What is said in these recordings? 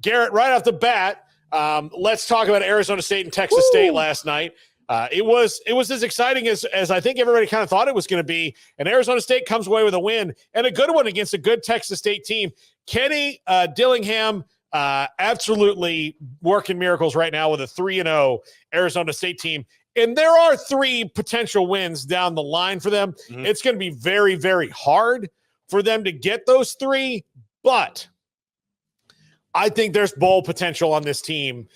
Garrett, right off the bat, let's talk about Arizona State and Texas State last night. It was as exciting as I think everybody kind of thought it was going to be. And Arizona State comes away with a win, and a good one against a good Texas State team. Kenny Dillingham absolutely working miracles right now with a 3-0 Arizona State team. And there are 3 potential wins down the line for them. Mm-hmm. It's going to be very, very hard for them to get those 3, but I think there's bowl potential on this team.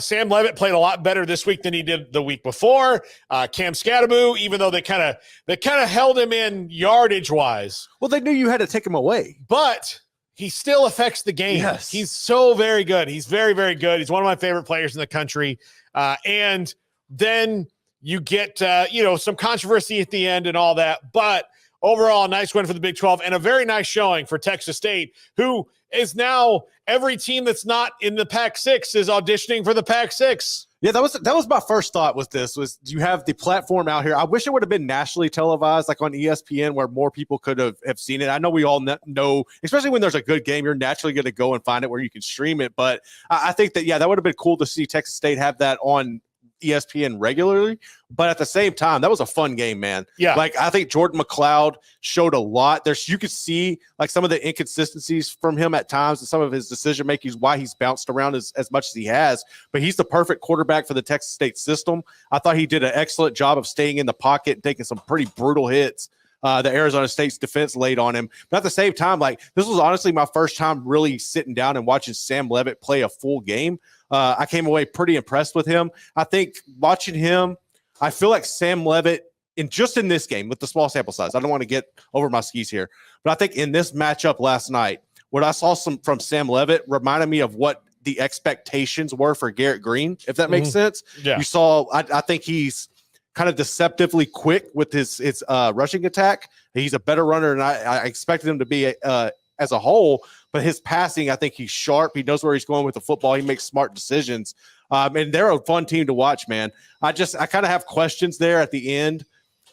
Sam Levitt played a lot better this week than he did the week before. Cam Scadaboo, even though they kind of held him in yardage wise. Well, they knew you had to take him away, but he still affects the game. Yes. He's so very good. He's very, very good. He's one of my favorite players in the country. And then you get some controversy at the end and all that, but overall, a nice win for the Big 12 and a very nice showing for Texas State, who is now every team that's not in the Pac-6 is auditioning for the Pac-6. Yeah, that was my first thought with this was you have the platform out here. I wish it would have been nationally televised, like on ESPN, where more people could have seen it. I know we all know, especially when there's a good game, you're naturally going to go and find it where you can stream it. But I think that, that would have been cool to see Texas State have that on ESPN regularly, but at the same time, that was a fun game, man. Yeah. Like, I think Jordan McLeod showed a lot. You could see like some of the inconsistencies from him at times and some of his decision making, why he's bounced around as much as he has, but he's the perfect quarterback for the Texas State system. I thought he did an excellent job of staying in the pocket and taking some pretty brutal hits. The Arizona State's defense laid on him. But at the same time, like, this was honestly my first time really sitting down and watching Sam Levitt play a full game. I came away pretty impressed with him. I think watching him, I feel like Sam Levitt, in this game with the small sample size, I don't want to get over my skis here, but I think in this matchup last night, what I saw from Sam Levitt reminded me of what the expectations were for Garrett Green, if that makes sense. Yeah. You saw, I think he's kind of deceptively quick with his rushing attack. He's a better runner than I expected him to be as a whole, but his passing, I think he's sharp. He knows where he's going with the football. He makes smart decisions. And they're a fun team to watch, man. I kind of have questions there at the end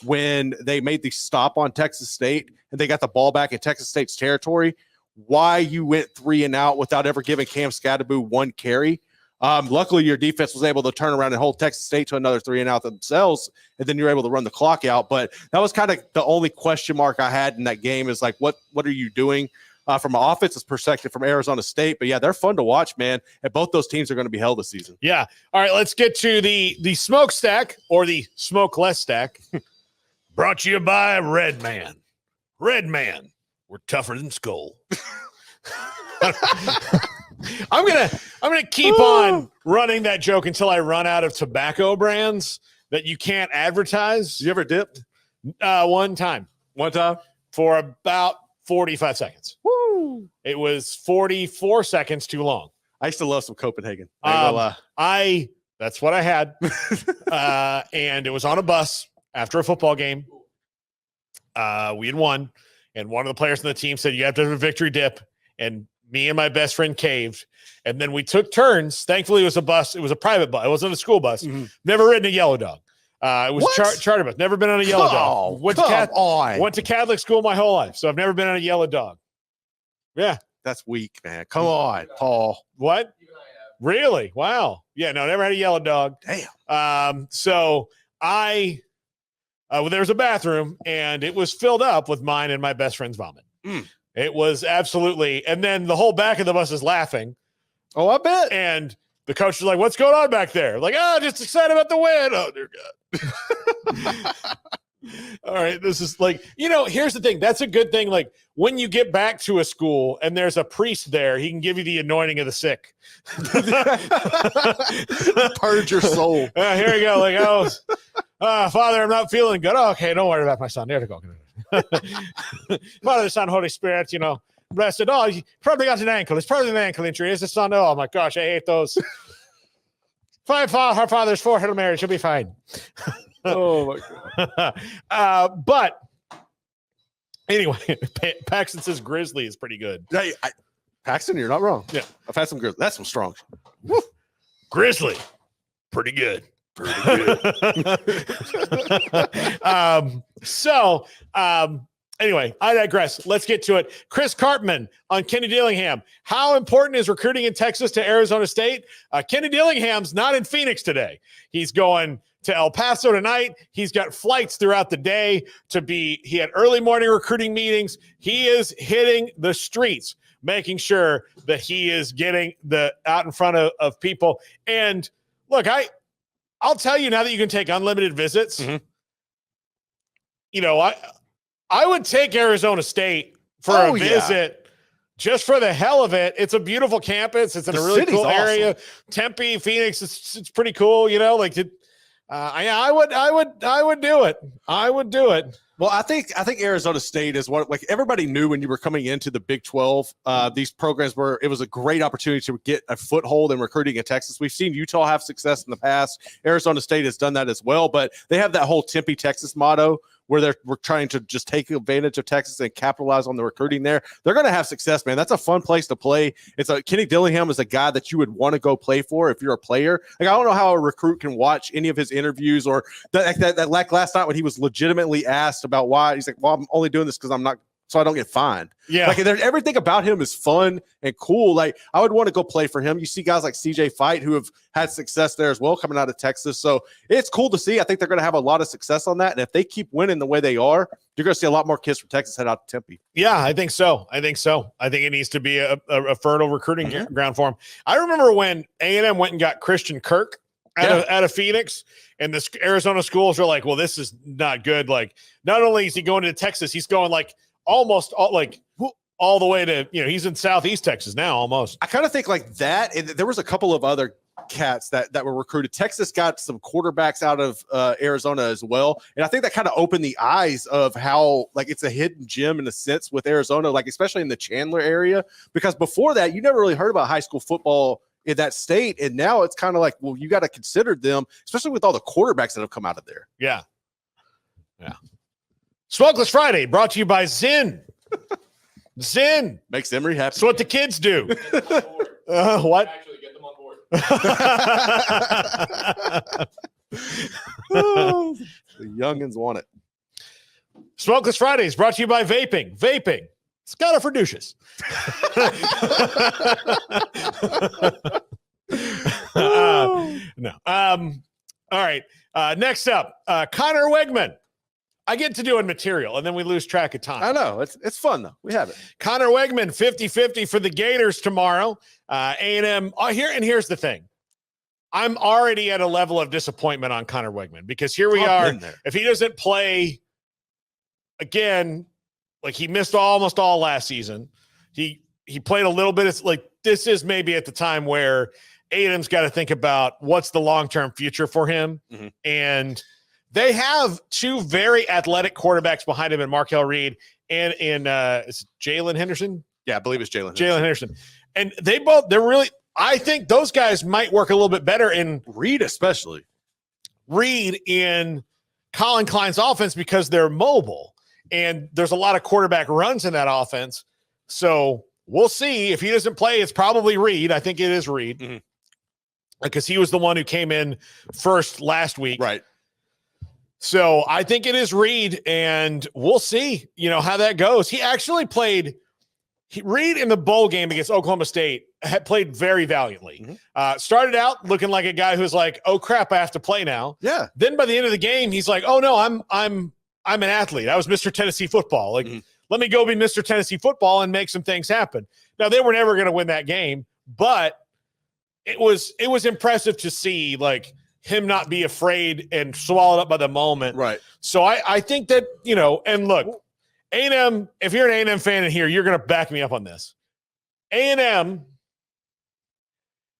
when they made the stop on Texas State and they got the ball back in Texas State's territory. Why you went 3 and out without ever giving Cam Scadaboo 1 carry. Luckily, your defense was able to turn around and hold Texas State to another 3 and out themselves, and then you're able to run the clock out. But that was kind of the only question mark I had in that game is like, what are you doing from an offensive perspective from Arizona State? But yeah, they're fun to watch, man. And both those teams are going to be held this season. Yeah. All right, let's get to the Smoak Stack or the Smokeless Stack. Brought to you by Red Man. Red Man, we're tougher than Skull. I'm gonna keep on running that joke until I run out of tobacco brands that you can't advertise. You ever dipped? One time for about 45 seconds. Woo! It was 44 seconds too long. I used to love some Copenhagen. That's what I had. And it was on a bus after a football game. We had won, and one of the players on the team said, you have to have a victory dip. And me and my best friend caved. And then we took turns. Thankfully, it was a bus. It was a private bus. It wasn't a school bus. Mm-hmm. Never ridden a yellow dog. It was a charter bus. Never been on a yellow dog. Went to Catholic school my whole life, so I've never been on a yellow dog. Yeah. That's weak, man. Come on, Paul. What? Really? Wow. Yeah, no, never had a yellow dog. Damn. So I there was a bathroom, and it was filled up with mine and my best friend's vomit. It was absolutely, and then the whole back of the bus is laughing. Oh, I bet. And the coach was like, what's going on back there? Like, just excited about the win. Oh, dear God. All right. This is like, here's the thing. That's a good thing. Like, when you get back to a school and there's a priest there, he can give you the anointing of the sick. Purge your soul. Here we go. Like, Father, I'm not feeling good. Oh, okay. Don't worry about my son. There to go. Father, Son, Holy Spirit, blessed. Oh, he probably got an ankle. It's probably an ankle injury. Is the son? Oh my gosh, I hate those. 5 our Father's 4 Hail Mary. She'll be fine. Oh my God. But anyway, Paxton says Grizzly is pretty good. Hey, Paxton, you're not wrong. Yeah, I've had some Grizzly. That's some strong. Woo. Grizzly, pretty good. Anyway, I digress. Let's get to it. Chris Cartman on Kenny Dillingham. How important is recruiting in Texas to Arizona State? Kenny Dillingham's not in Phoenix today. He's going to El Paso tonight. He's got flights throughout the day he had early morning recruiting meetings. He is hitting the streets, making sure that he is getting out in front of people. And look, I'll tell you now that you can take unlimited visits. Mm-hmm. You know, I would take Arizona State for a visit just for the hell of it. It's a beautiful campus. It's in a really cool area. Tempe, Phoenix, it's pretty cool. You know, like I would do it. I would do it. Well, I think Arizona State is like everybody knew when you were coming into the Big 12. These programs it was a great opportunity to get a foothold in recruiting in Texas. We've seen Utah have success in the past. Arizona State has done that as well, but they have that whole Tempe, Texas motto where we're trying to just take advantage of Texas and capitalize on the recruiting there. They're going to have success, man. That's a fun place to play. Kenny Dillingham is a guy that you would want to go play for if you're a player. Like, I don't know how a recruit can watch any of his interviews or that like last night when he was legitimately asked about why. He's like, well, I'm only doing this because so I don't get fined. Yeah. Like, everything about him is fun and cool. Like, I would want to go play for him. You see guys like CJ Fight who have had success there as well coming out of Texas. So it's cool to see. I think they're going to have a lot of success on that. And if they keep winning the way they are, you're going to see a lot more kids from Texas head out to Tempe. Yeah, I think so. I think it needs to be a fertile recruiting ground for him. I remember when A&M went and got Christian Kirk out of Phoenix, and the Arizona schools are like, well, this is not good. Like, not only is he going to Texas, he's going like almost all the way to, he's in Southeast Texas now almost. I kind of think like that. And there was a couple of other cats that were recruited. Texas got some quarterbacks out of Arizona as well. And I think that kind of opened the eyes of how like it's a hidden gem in a sense with Arizona, like especially in the Chandler area, because before that, you never really heard about high school football in that state. And now it's kind of like, well, you got to consider them, especially with all the quarterbacks that have come out of there. Yeah. Yeah. Smokeless Friday brought to you by Zyn. Zyn makes Emery happy. That's what the kids do. What? Actually, get them on board. The youngins want it. Smokeless Fridays brought to you by Vaping. Vaping. It's got it for douches. No. All right. Next up, Connor Weigman. I get to doing material, and then we lose track of time. I know. It's fun, though. We have it. Connor Weigman, 50-50 for the Gators tomorrow. A&M. Here's the thing. I'm already at a level of disappointment on Connor Weigman because here we are. If he doesn't play again, like he missed almost all last season. He played a little bit. It's like this is maybe at the time where A&M's got to think about what's the long-term future for him. Mm-hmm. And they have two very athletic quarterbacks behind him in Markel Reed and it's Jalen Henderson. Yeah, I believe it's Jalen Henderson. And they're really, I think those guys might work a little bit better in Reed, especially Reed in Colin Klein's offense because they're mobile and there's a lot of quarterback runs in that offense. So we'll see. If he doesn't play, it's probably Reed. I think it is Reed because he was the one who came in first last week. Right. So I think it is Reed, and we'll see, how that goes. He actually played Reed in the bowl game against Oklahoma State, had played very valiantly. Started out looking like a guy who's like, oh crap, I have to play now. Yeah. Then by the end of the game, he's like, oh no, I'm an athlete. I was Mr. Tennessee football. Like, let me go be Mr. Tennessee football and make some things happen. Now they were never going to win that game, but it was impressive to see like him not be afraid and swallowed up by the moment. Right. So I think that, and look, A&M, if you're an A&M fan in here, you're going to back me up on this. A&M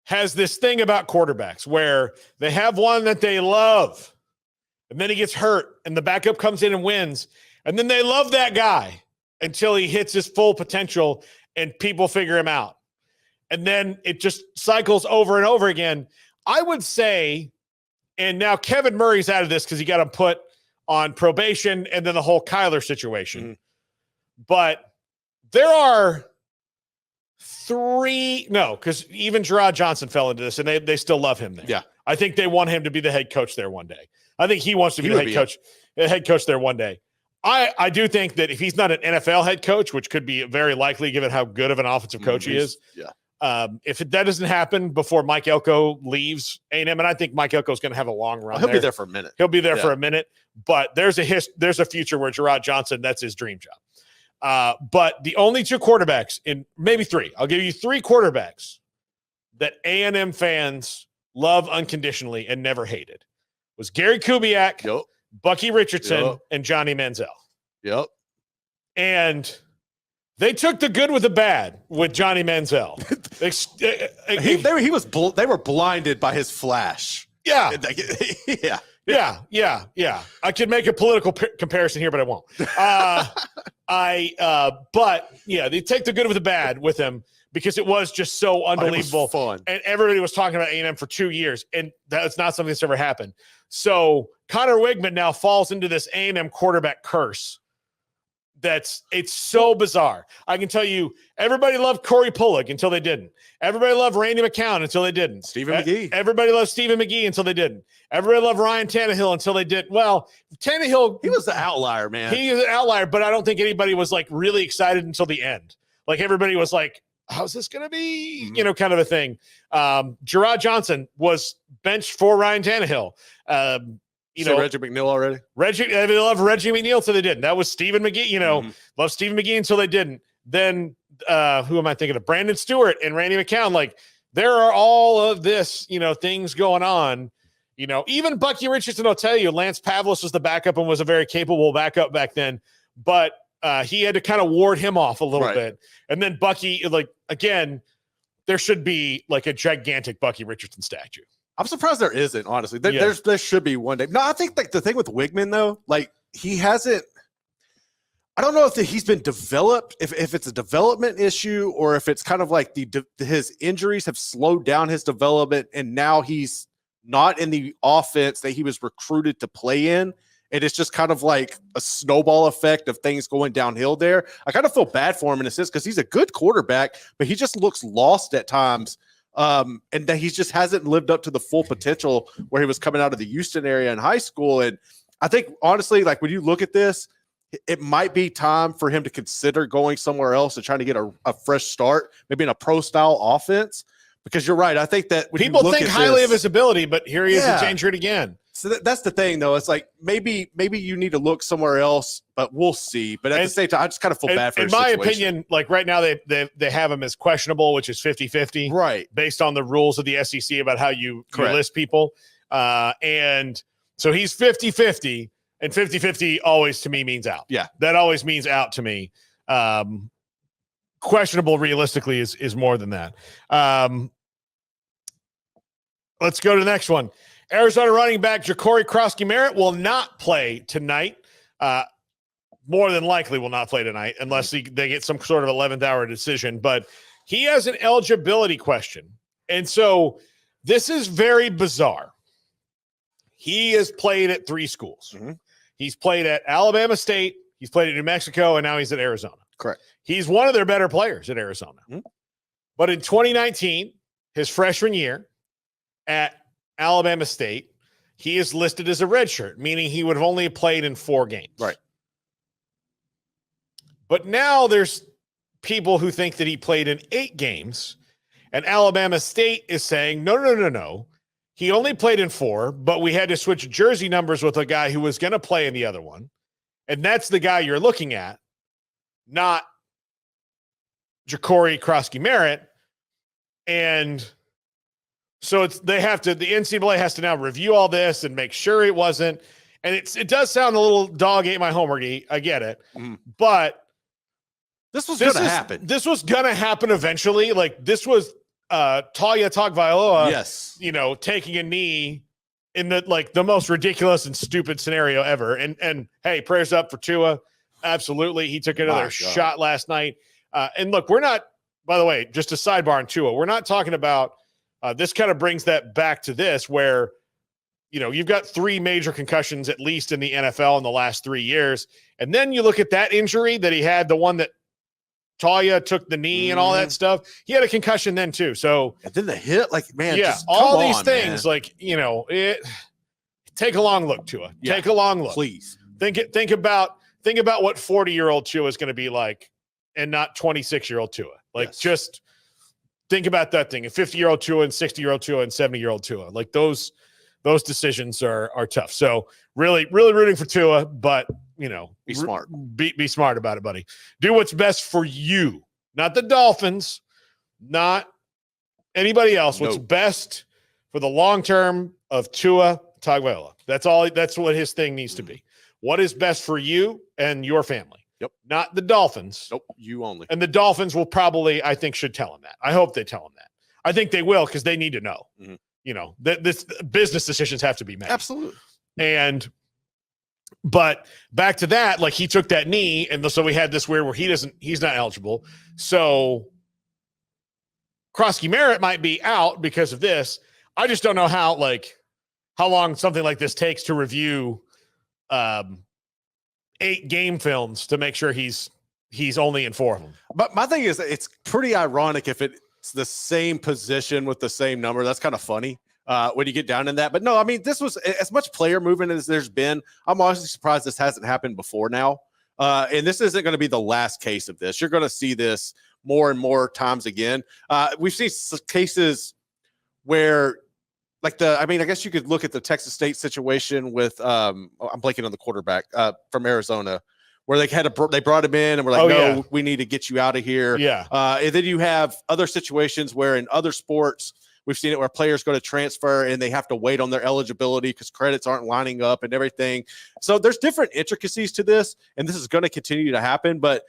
has this thing about quarterbacks where they have one that they love, and then he gets hurt, and the backup comes in and wins, and then they love that guy until he hits his full potential, and people figure him out. And then it just cycles over and over again. I would say, and now Kevin Murray's out of this because he got him put on probation and then the whole Kyler situation. But there are because even Gerard Johnson fell into this, and they still love him there. Yeah. I think they want him to be the head coach there one day. I think he wants to be the head coach there one day. I do think that if he's not an NFL head coach, which could be very likely given how good of an offensive coach he is, if that doesn't happen before Mike Elko leaves A&M, and I think Mike Elko is going to have a long run. He'll be there for a minute. He'll be there for a minute, but there's a future where Gerard Johnson, that's his dream job. But the only two quarterbacks, in maybe three, I'll give you three quarterbacks that A&M fans love unconditionally and never hated, was Gary Kubiak, Bucky Richardson, and Johnny Manziel. And they took the good with the bad with Johnny Manziel. They were blinded by his flash. Yeah. I could make a political comparison here, but I won't. But yeah, they take the good with the bad with him because it was just so unbelievable. It was fun. And everybody was talking about A&M for 2 years, and that's not something that's ever happened. So Connor Weigman now falls into this A&M quarterback curse. It's so bizarre. I can tell you, everybody loved Corey Pullock until they didn't. Everybody loved Randy McCown until they didn't. Stephen McGee. Everybody loved Stephen McGee until they didn't. Everybody loved Ryan Tannehill until they did. Well, Tannehill, he was the outlier, man. He was an outlier, but I don't think anybody was like really excited until the end. Like everybody was like, how's this going to be? You know, kind of a thing. Gerard Johnson was benched for Ryan Tannehill. Reggie McNeil already? They love Reggie McNeil until they didn't. That was Stephen McGee, love Stephen McGee until they didn't. Then who am I thinking of? Brandon Stewart and Randy McCown. Like there are all of this, things going on. Even Bucky Richardson will tell you, Lance Pavlis was the backup and was a very capable backup back then. But he had to kind of ward him off a little bit. And then Bucky, again, there should be like a gigantic Bucky Richardson statue. I'm surprised there isn't, honestly. There should be one day. No, I think like the thing with Weigman, though, like he hasn't – I don't know if he's been developed, if it's a development issue or if it's kind of like his injuries have slowed down his development and now he's not in the offense that he was recruited to play in. And it's just kind of like a snowball effect of things going downhill there. I kind of feel bad for him in a sense because he's a good quarterback, but he just looks lost at times. And that he just hasn't lived up to the full potential where he was coming out of the Houston area in high school. And I think, honestly, like when you look at this, it might be time for him to consider going somewhere else and trying to get a fresh start, maybe in a pro-style offense. Because you're right. I think that when people think highly of his ability, but here he is to change it again. So that's the thing, though. It's like maybe you need to look somewhere else, but we'll see. But at the same time, I just kind of feel bad for his situation. In my opinion, like right now, they have him as questionable, which is 50-50. Right. Based on the rules of the SEC about how you list people. And so he's 50-50, and 50-50 always to me means out. Yeah. That always means out to me. Questionable realistically is more than that. Let's go to the next one. Arizona running back Ja'Cory Krosky-Merritt will not play tonight. More than likely will not play tonight unless they get some sort of 11th hour decision. But he has an eligibility question. And so this is very bizarre. He has played at 3 schools. He's played at Alabama State, he's played at New Mexico, and now he's at Arizona. Correct. He's one of their better players at Arizona. But in 2019, his freshman year at Alabama State, he is listed as a redshirt, meaning he would have only played in 4 games. Right. But now there's people who think that he played in 8 games, and Alabama State is saying, no. He only played in 4, but we had to switch jersey numbers with a guy who was going to play in the other one. And that's the guy you're looking at, not Ja'Cory Krosky-Merritt. And so the NCAA has to now review all this and make sure it wasn't. And it does sound a little dog ate my homework. I get it. But this was going to happen. This was going to happen eventually. Like this was Talia Tagovailoa, yes, taking a knee in the most ridiculous and stupid scenario ever. And hey, prayers up for Tua. Absolutely. He took another shot last night. And look, we're not, by the way, just a sidebar on Tua. We're not talking about this kind of brings that back to this where, you've got 3 major concussions, at least in the NFL in the last 3 years. And then you look at that injury that he had, the one that Talia took the knee and all that stuff. He had a concussion then too. So and then the hit, all these things, man. Take a long look, Tua. Take a long look. Please. Think about think about what 40-year-old Tua is going to be like, and not 26-year-old Tua. Like, just think about that thing. A 50-year-old Tua and 60-year-old Tua and 70-year-old Tua. Like, those decisions are tough. So really, really rooting for Tua, but be smart. Be smart about it, buddy. Do what's best for you, not the Dolphins, not anybody else. What's best for the long term of Tua Tagovailoa. That's all. That's what his thing needs to be. What is best for you and your family? Yep. Not the Dolphins. Nope. You only. And the Dolphins will probably, I think, should tell him that. I hope they tell him that. I think they will, because they need to know. This business decisions have to be made. Absolutely. But back to that, like, he took that knee, and so we had this weird where he's not eligible. So Krosky Merritt might be out because of this. I just don't know how long something like this takes to review 8 game films to make sure he's only in 4 of them. But my thing is, it's pretty ironic if it's the same position with the same number. That's kind of funny when you get down in that. But no, I mean, this was as much player movement as there's been. I'm honestly surprised this hasn't happened before now. And this isn't going to be the last case of this. You're going to see this more and more times again. We've seen cases where, I guess you could look at the Texas State situation with, I'm blanking on the quarterback from Arizona, where they brought him in and were like, we need to get you out of here. Yeah. And then you have other situations where in other sports, we've seen it where players go to transfer and they have to wait on their eligibility because credits aren't lining up and everything. So there's different intricacies to this, and this is going to continue to happen, but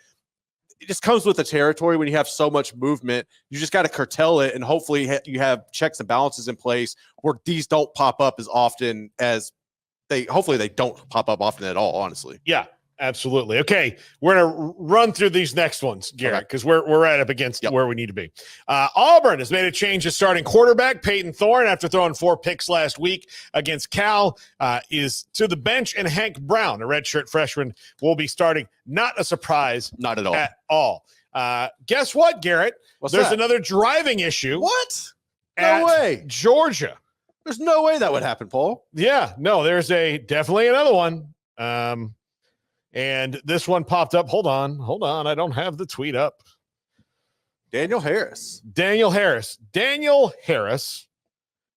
it just comes with the territory when you have so much movement. You just got to curtail it, and hopefully you have checks and balances in place where these don't pop up as often as hopefully they don't pop up often at all, honestly. Yeah, absolutely. Okay, we're going to run through these next ones, Garrett, because we're right up against where we need to be. Auburn has made a change to starting quarterback. Peyton Thorne, after throwing 4 picks last week against Cal, is to the bench, and Hank Brown, a redshirt freshman, will be starting. Not a surprise. Not at all. Guess what, Garrett? There's another driving issue. What? No way. Georgia. There's no way that would happen, Paul. Yeah, no, there's definitely another one. And this one popped up. Hold on. I don't have the tweet up. Daniel Harris. Hold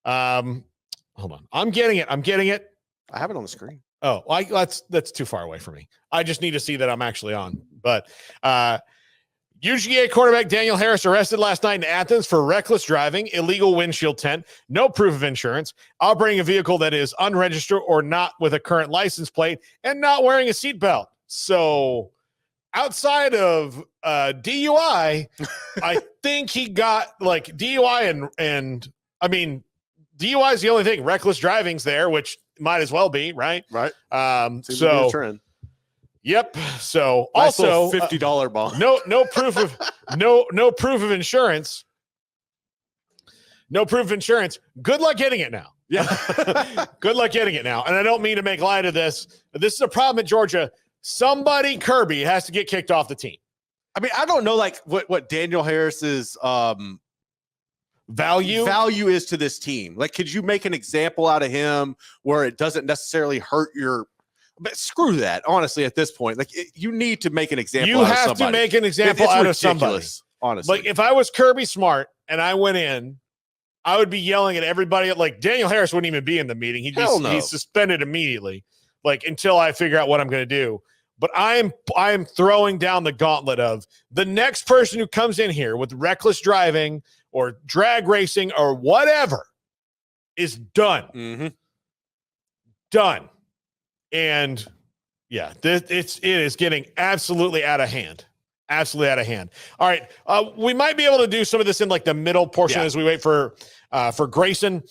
on. I'm getting it. I have it on the screen. Oh, that's too far away for me. I just need to see that I'm actually on. But UGA quarterback Daniel Harris arrested last night in Athens for reckless driving, illegal windshield tint, no proof of insurance, operating a vehicle that is unregistered or not with a current license plate, and not wearing a seatbelt. So outside of DUI, I think he got DUI and I mean, DUI is the only thing. Reckless driving's there, which might as well be, right? Right. Seems to be a trend. Yep. So nice also $50 bond. No proof of no proof of insurance. No proof of insurance. Good luck getting it now. Yeah. Good luck getting it now. And I don't mean to make light of this. This is a problem at Georgia. Somebody, Kirby, has to get kicked off the team. I mean, I don't know what Daniel Harris's value is to this team. Could you make an example out of him where it doesn't necessarily hurt your? But screw that. Honestly, at this point, you need to make an example. You have to make an example out of somebody. Honestly, if I was Kirby Smart and I went in, I would be yelling at everybody. Daniel Harris wouldn't even be in the meeting. He's suspended immediately. Until I figure out what I'm going to do. But I am throwing down the gauntlet of the next person who comes in here with reckless driving or drag racing or whatever is done. Mm-hmm. Done. And yeah, it is getting absolutely out of hand. Absolutely out of hand. All right. We might be able to do some of this in the middle portion as we wait for Grayson.